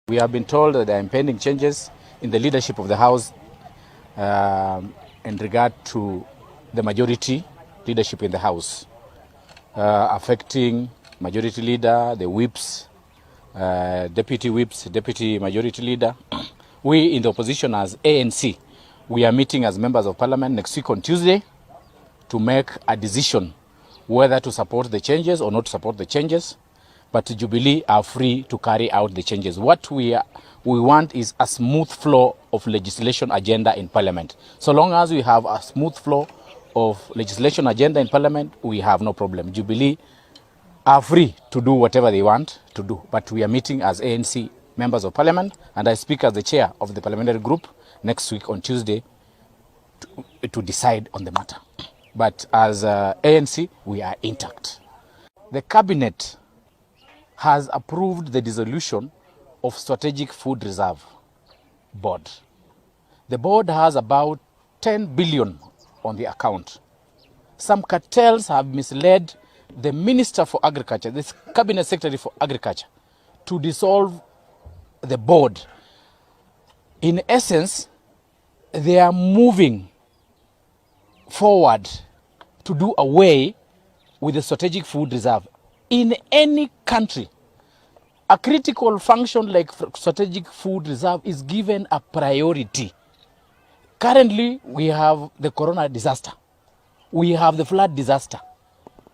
We have been told that there are impending changes in the leadership of the House in regard to the majority leadership in the House, affecting majority leader, the whips, deputy whips, deputy majority leader. We in the opposition as ANC, we are meeting as members of parliament next week on Tuesday to make a decision whether to support the changes or not support the changes. But Jubilee are free to carry out the changes. What we want is a smooth flow of legislation agenda in Parliament. So long as we have a smooth flow of legislation agenda in Parliament, we have no problem. Jubilee are free to do whatever they want to do. But we are meeting as ANC members of Parliament, and I speak as the chair of the parliamentary group next week on Tuesday to decide on the matter. But as ANC, we are intact. The cabinet has approved the dissolution of Strategic Food Reserve Board. The board has about 10 billion on the account. Some cartels have misled the Minister for Agriculture, the Cabinet Secretary for Agriculture, to dissolve the board. In essence, they are moving forward to do away with the Strategic Food Reserve. In any country, a critical function like Strategic Food Reserve is given a priority. Currently, we have the corona disaster. We have the flood disaster.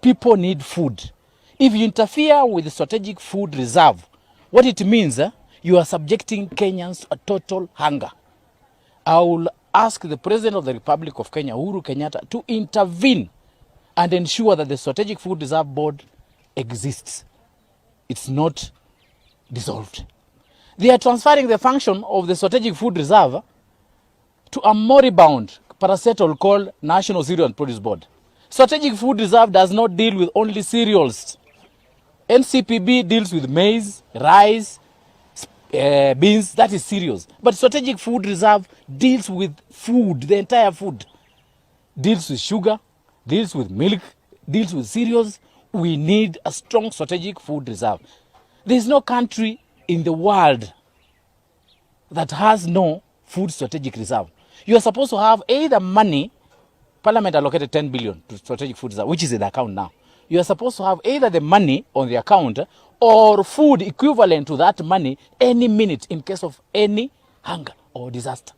People need food. If you interfere with the Strategic Food Reserve, what it means, you are subjecting Kenyans to a total hunger. I will ask the President of the Republic of Kenya, Uhuru Kenyatta, to intervene and ensure that the Strategic Food Reserve Board exists. It's not dissolved. They are transferring the function of the Strategic Food Reserve to a moribund parastatal called National Cereal and Produce Board. Strategic Food Reserve does not deal with only cereals. NCPB deals with maize, rice, beans, that is cereals. But Strategic Food Reserve deals with food, the entire food. Deals with sugar, deals with milk, deals with cereals. We need a strong Strategic Food Reserve. There is no country in the world that has no food strategic reserve. You are supposed to have either money, Parliament allocated 10 billion to Strategic Food Reserve, which is in the account now. You are supposed to have either the money on the account or food equivalent to that money any minute in case of any hunger or disaster.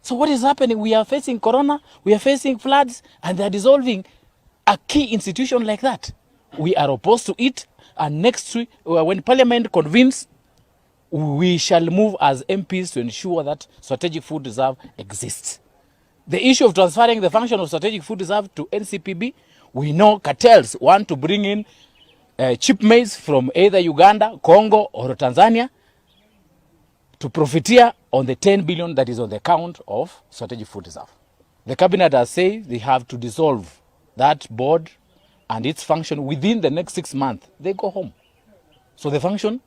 So what is happening? We are facing corona, we are facing floods, and they are dissolving a key institution like that. We are opposed to it, and next week, when Parliament convenes, we shall move as MPs to ensure that Strategic Food Reserve exists. The issue of transferring the function of Strategic Food Reserve to NCPB, we know cartels want to bring in cheap maize from either Uganda, Congo, or Tanzania to profiteer on the 10 billion that is on the account of Strategic Food Reserve. The cabinet has said they have to dissolve that board and its function within the next 6 months. They go home. So the function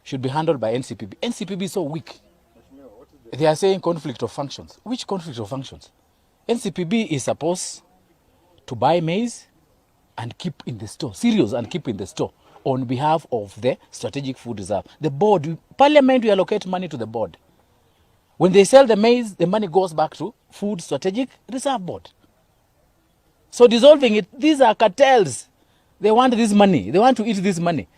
should be handled by NCPB. NCPB is so weak. They are saying conflict of functions. Which conflict of functions? NCPB is supposed to buy maize and keep in the store, cereals and keep in the store on behalf of the Strategic Food Reserve. The board, Parliament will allocate money to the board. When they sell the maize, the money goes back to Food Strategic Reserve Board. So dissolving it, these are cartels. They want this money. They want to eat this money.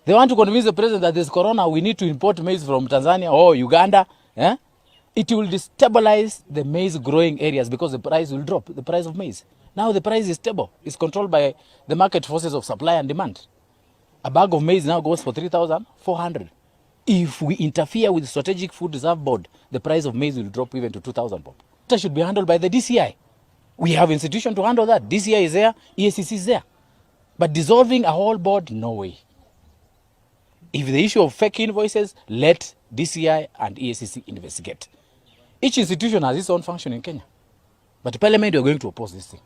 They want to convince the president that there's corona, we need to import maize from Tanzania or Uganda. It will destabilize the maize growing areas because the price will drop, the price of maize. Now the price is stable. It's controlled by the market forces of supply and demand. A bag of maize now goes for 3,400. If we interfere with the Strategic Food Reserve Board, the price of maize will drop even to 2,000. That should be handled by the DCI. We have institution to handle that. DCI is there, EACC is there. But dissolving a whole board, no way. If the issue of fake invoices, let DCI and EACC investigate. Each institution has its own function in Kenya. But Parliament, we are going to oppose this thing.